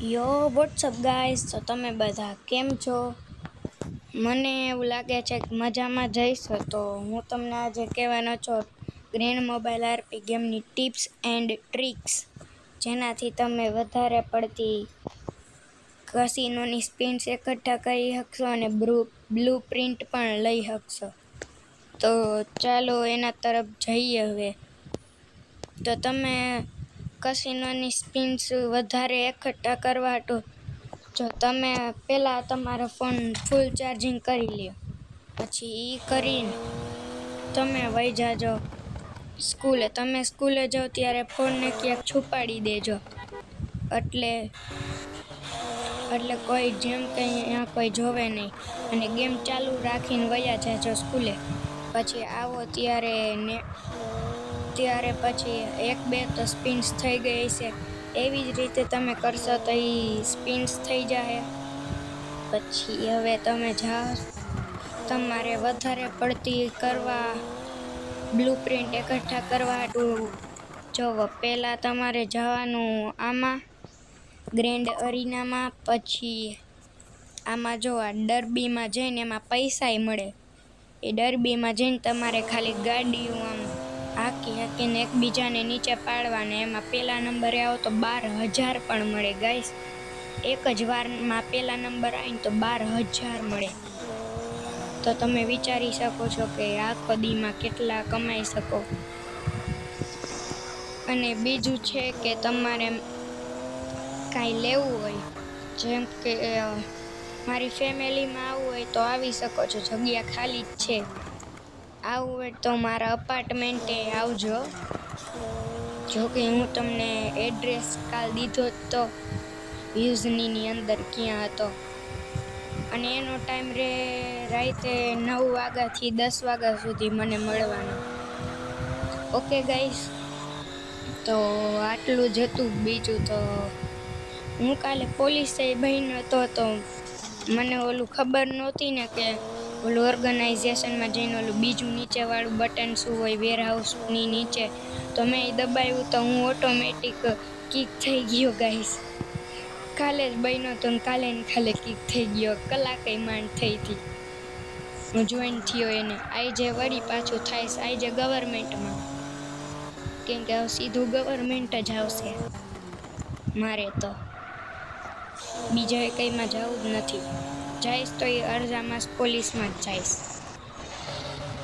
યો WhatsApp guys, તો તમે બધા કેમ છો? મને એવું લાગે છે કે મજામાં જઈશો. તો હું તમને આજે કહેવાનો છું ગ્રેન્ડ મોબાઈલ આરપી ગેમની ટિપ્સ એન્ડ ટ્રિક્સ, જેનાથી તમે વધારે પડતી કસિનોની સ્પિન્સ એકઠા કરી શકશો અને બ્લુ પ્રિન્ટ પણ લઈ શકશો. તો ચાલો એના તરફ જઈએ. હવે તો તમે કસિનોની સ્પિન્સ વધારે એકઠા કરવા તો જો તમે પહેલાં તમારો ફોન ફૂલ ચાર્જિંગ કરી લ્યો, પછી એ કરીને તમે વહી જાજો સ્કૂલે. તમે સ્કૂલે જાઓ ત્યારે ફોનને ક્યાંક છુપાડી દેજો, એટલે કોઈ જેમ કંઈ અહીંયા કોઈ જોવે નહીં, અને ગેમ ચાલુ રાખીને વયા જાજો સ્કૂલે. પછી આવો ત્યારે પછી એક બે તો સ્પિન્સ થઈ ગઈ છે. એવી જ રીતે તમે કરશો તો એ સ્પિન્સ થઈ જાય. પછી હવે તમે જાઓ, તમારે વધારે પડતી બ્લુ પ્રિન્ટ એકઠા કરવા હાટું જોવો. પહેલાં તમારે જવાનું આમાં ગ્રેન્ડ અરીનામાં, પછી આમાં જો આ ડર્બીમાં જઈને એમાં પૈસાય મળે. એ ડર્બીમાં જઈને તમારે ખાલી ગાડીઓ આમ હાંકીને એકબીજાને નીચે પાડવાને. એમાં પહેલા નંબરે આવો તો 12,000 પણ મળે ગાઈસ. એક જ વારમાં પહેલા નંબર આવીને તો 12,000 મળે. તો તમે વિચારી શકો છો કે આખો દીમાં કેટલા કમાઈ શકો. અને બીજું છે કે તમારે કાંઈ લેવું હોય, જેમ કે મારી ફેમિલીમાં આવવું હોય તો આવી શકો છો, જગ્યા ખાલી જ છે. આવવું હોય તો મારા અપાર્ટમેન્ટે આવજો. જોકે હું તમને એડ્રેસ કાલ દીધો જ તો યુઝનીની અંદર ક્યાં હતો, અને એનો ટાઈમ રાતે 9 વાગ્યાથી 10 વાગ્યા સુધી મને મળવાનો. ઓકે ગાઈસ, તો આટલું જ હતું. બીજું તો હું કાલે પોલીસે બન્યો તો મને ઓલું ખબર નહોતી ને કે ઓલું ઓર્ગેનાઇઝેશનમાં જઈને ઓલું બીજું નીચેવાળું બટન શું હોય વેરહાઉસની નીચે, તો મેં એ દબાવ્યું તો હું ઓટોમેટિક કિક થઈ ગયો ગાઈસ. કાલે જ બન્યો તો કાલે ને કાલે કિક થઈ ગયો. કલાકે માંડ થઈ હતી હું જોઈન થયો એને. આજે વળી પાછું થાય છે, આજે ગવર્મેન્ટમાં, કેમ કે હવે સીધું ગવર્મેન્ટ જ આવશે મારે. તો બીજા કંઈમાં જવું જ નથી. જઈશ તો એ અરજામાં પોલીસમાં જ જઈશ.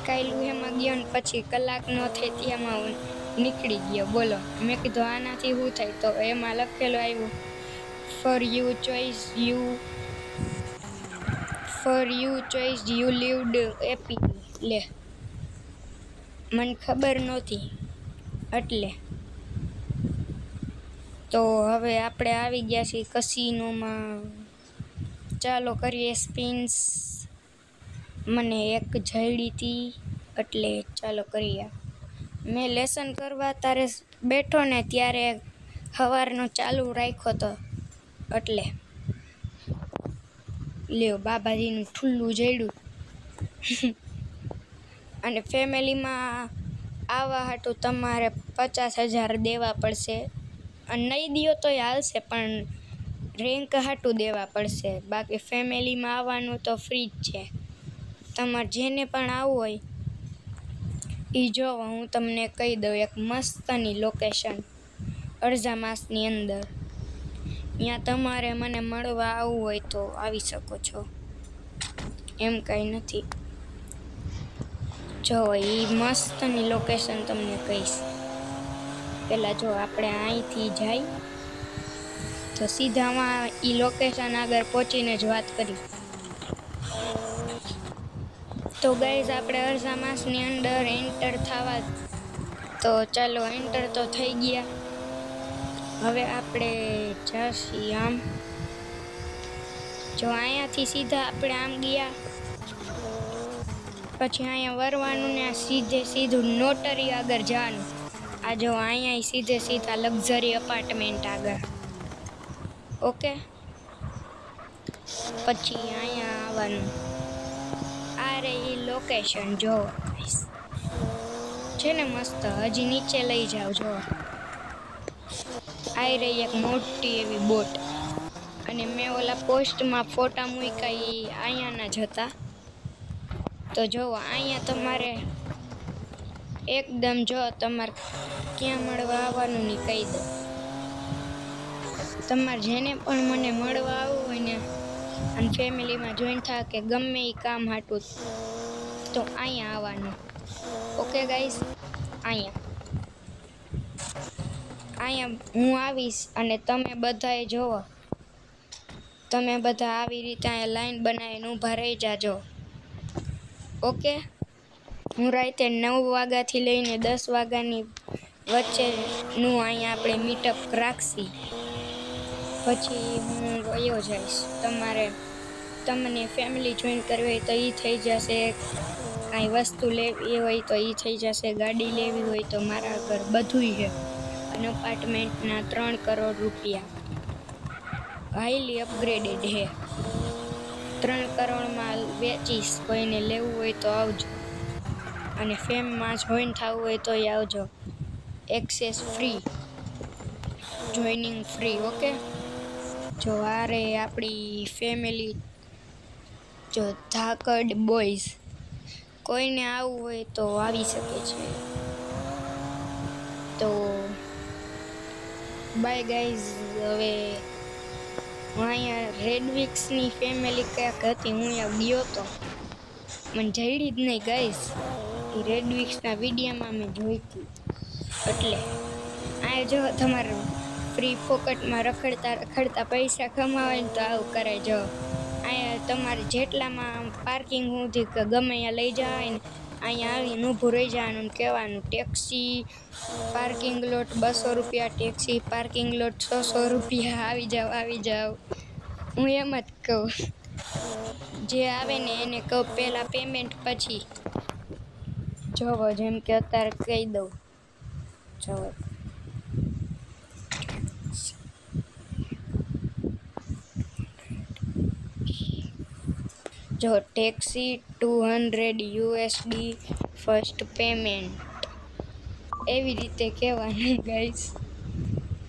કાયલું એમાં ગયો ને પછી કલાક ન થઈ ત્યાંમાં નીકળી ગયો. બોલો, મેં કીધું આનાથી શું થાય? તો એમાં લખેલું આવ્યું for you choice you lived AP. લે, મને ખબર નહોતી એટલે. તો હવે આપણે આવી ગયા છીએ કસિનોમાં. ચાલો કરીએ સ્પિન્સ. મને એક જડી હતી એટલે ચાલો કરીએ. મેં લેસન કરવા તારે બેઠો ને ત્યારે સવારનો ચાલુ રાખ્યો તો, એટલે લ્યો બાબાજીનું ઠુલ્લું જડ્યું. અને ફેમિલીમાં આવવા હાટું તમારે 50,000 દેવા પડશે. અને નહીં દો તોય હાલશે, પણ રેન્ક હાટું દેવા પડશે. બાકી ફેમિલીમાં આવવાનું તો ફ્રી જ છે. તમારે જેને પણ આવવું હોય એ જોવો, હું તમને કહી દઉં એક મસ્તની લોકેશન અરજામાસની અંદર. ત્યાં તમારે મને મળવા આવવું હોય તો આવી શકો છો, એમ કંઈ નથી. જો એ મસ્તની લોકેશન તમને કહીશ. પહેલાં જો આપણે અહીંથી જાય તો સીધામાં એ લોકેશન આગળ પહોંચીને જ વાત કરી. તો ગાઈઝ, આપણે અરજામાસની અંદર એન્ટર થવા, તો ચાલો એન્ટર તો થઈ ગયા. હવે આપણે જઈશું આમ. જો અહીંયાથી સીધા આપણે આમ ગયા, પછી અહીંયા વરવાનું ને સીધું નોટરી આગળ જવાનું. આ જો અહીંયા સીધા લક્ઝરી અપાર્ટમેન્ટ આગળ. ઓકે, પછી અહીંયા આવવાનું. આ રહી લોકેશન જો છે ને મસ્ત. હજી નીચે લઈ જાઓ. જો આ રહી એક મોટી એવી બોટ. અને મેં ઓલા પોસ્ટમાં ફોટા મૂક્યા એ અહીંયાના જ હતા. તો જુઓ અહીંયા તમારે એકદમ જો તમારે ક્યાં મળવા આવવાનું નહીં કહી દો. તમારે જેને પણ મને મળવા આવવું હોય ને અને ફેમિલીમાં જોઈન થા કે ગમે એ કામ હાટું તો અહીંયા આવવાનું. ઓકે ગાઈસ, અહીંયા હું આવીશ અને તમે બધાએ જોવો. તમે બધા આવી રીતે અહીંયા લાઈન બનાવીને ઊભા રહી જાજો. ઓકે, હું રાતે 9 વાગ્યાથી લઈને 10 વાગ્યાની વચ્ચેનું અહીંયા આપણે મીટઅપ રાખશી. પછી હું વયો જઈશ. તમને ફેમિલી જોઈન કરવી હોય તો એ થઈ જશે. કાંઈ વસ્તુ લેવી હોય તો એ થઈ જશે. ગાડી લેવી હોય તો મારા આગળ બધુંય છે. અને અપાર્ટમેન્ટના 3 કરોડ રૂપિયા હાઈલી અપગ્રેડેડ છે. 3 કરોડમાં વેચીશ. કોઈને લેવું હોય તો આવજો. અને ફેમમાં જોઈન થવું હોય તો આવજો. Access free, joining free. Okay, જો આ રે આપણી ફેમિલી, જો ધાકડ બોયઝ. કોઈને આવવું હોય તો આવી શકે છે. તો બાય ગાઈઝ. હવે હું અહીંયા રેડવિક્સની ફેમિલી ક્યાંક હતી, હું અહીંયા ગયો તો મને જઈડી જ નહીં ગાઈઝ. એ રેડવિક્સના વિડીયોમાં મેં જોઈ હતી. એટલે આ જો તમારે ફ્રી ફોકટમાં રખડતા પૈસા કમાવાય ને તો આવું કરે. જો અહીંયા તમારે જેટલામાં પાર્કિંગ સુધી કે ગમે અહીંયા લઈ જાય ને અહીંયા આવીને ઊભું રહી જવાનું ને કહેવાનું ટેક્સી પાર્કિંગ લોટ 200 રૂપિયા, ટેક્સી પાર્કિંગ લોટ 600 રૂપિયા, આવી જાઓ. હું એમ જ કહું, જે આવે ને એને કહું પહેલાં પેમેન્ટ પછી. જોવો જેમ કે અત્યારે કહી દઉં. જો ટેક્સી $200 ફર્સ્ટ પેમેન્ટ, એવી રીતે કહેવાનું ગાઈસ.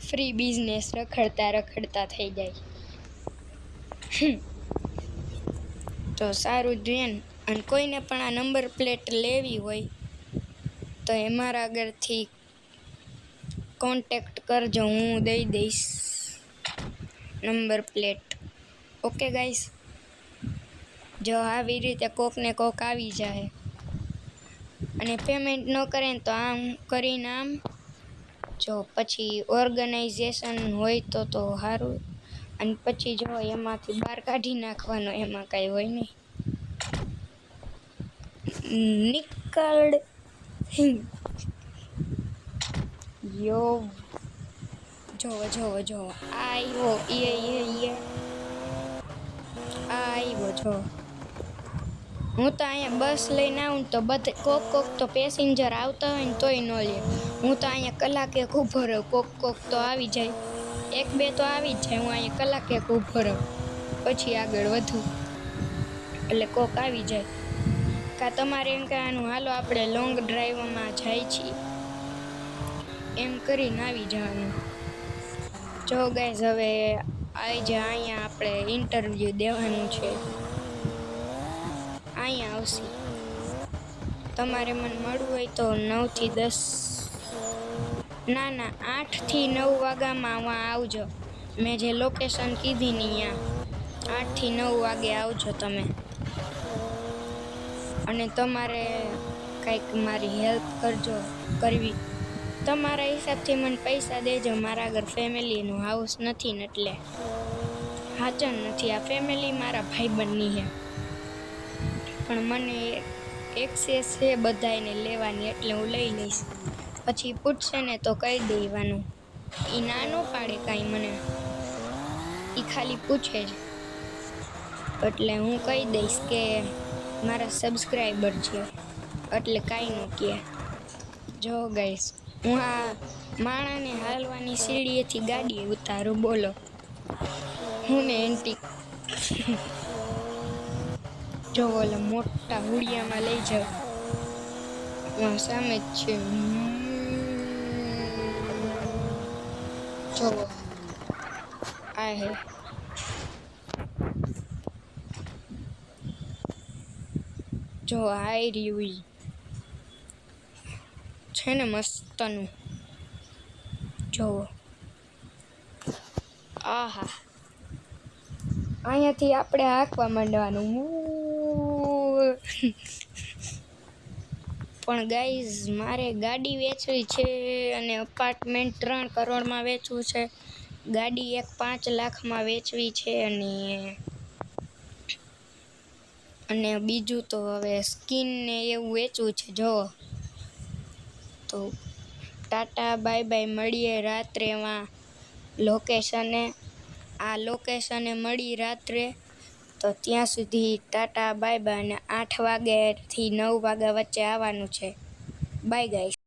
ફ્રી બિઝનેસ રખડતા થઈ જાય. તો સારું જોઈએ ને. અને કોઈને પણ આ નંબર પ્લેટ લેવી હોય તો એ મારા આગળથી કોન્ટેક્ટ કરજો, હું દઈ દઈશ નંબર પ્લેટ. ઓકે ગાઈસ, જો આવી રીતે કોકને કોક આવી જાય અને પેમેન્ટ ન કરે ને તો આમ કરીને આમ જો પછી ઓર્ગેનાઇઝેશન હોય તો સારું. અને પછી જો એમાંથી બહાર કાઢી નાખવાનો, એમાં કાંઈ હોય નહીં. નિકલ્ડ યો જોવો આવ્યો આવ્યો. જો હું તો અહીંયા બસ લઈને આવું તો બધે કોક તો પેસેન્જર આવતા હોય ને તોય ન લે. હું તો અહીંયા કલાકે ઊભો રહું, કોક તો આવી જાય, 1-2 તો આવી જ જાય. હું અહીંયા કલાકે ઊભો રહું પછી આગળ વધું એટલે કોક આવી જાય. કાં તમારે એમ કહેવાનું હાલો આપણે લોંગ ડ્રાઈવમાં જાય છીએ, એમ કરીને આવી જવાનું. જો ગાઈઝ, હવે આજે અહીંયા આપણે ઇન્ટરવ્યૂ દેવાનું છે. અહીંયા આવશે. તમારે મને મળવું હોય તો 9 થી 10 ના 8 થી 9 વાગ્યામાં આવજો. મેં જે લોકેશન કીધી ને અહીંયા 8 થી 9 વાગે આવજો તમે. અને તમારે કંઈક મારી હેલ્પ કરવી તમારા હિસાબથી મને પૈસા દેજો. મારા આગળ ફેમિલીનું હાઉસ નથી ને એટલે હાચન નથી. આ ફેમિલી મારા ભાઈબંધની છે પણ મને એક્સેસ છે બધાને લેવાની, એટલે હું લઈ લઈશ. પછી પૂછશે ને તો કહી દેવાનું. એ ના ન પાડે કાંઈ મને, એ ખાલી પૂછે જ એટલે હું કહી દઈશ કે મારા સબસ્ક્રાઈબર છે એટલે કાંઈ ન કહે. જો ગાઈસ, હું આ માણાને હાલવાની સીડીએથી ગાડીએ ઉતારું. બોલો, હું ને એન્ટી જો ઓલા મોટા હુડિયામાં લઈ જાઉં. સામે જ છે. જોવો આ હે જો આઈ રહ્યું ઈ. છે ને મસ્તનું. જોવો. આહા. અહીંયાથી આપણે હાંકવા માંડવાનું. પણ ગાઈઝ મારે ગાડી વેચવી છે અને અપાર્ટમેન્ટ 3 કરોડમાં વેચવું છે. ગાડી એક 5 લાખમાં વેચવી છે અને બીજું તો હવે સ્કિન ને એવું વેચવું છે. જો તો ટાટા બાય બાય, મળીએ રાત્રે લોકેશને. આ લોકેશને મળી રાત્રે. તો ત્યાં સુધી ટાટા બાય બાય. અને 8 વાગ્યાથી 9 વાગ્યા વચ્ચે આવવાનું છે. Bye guys.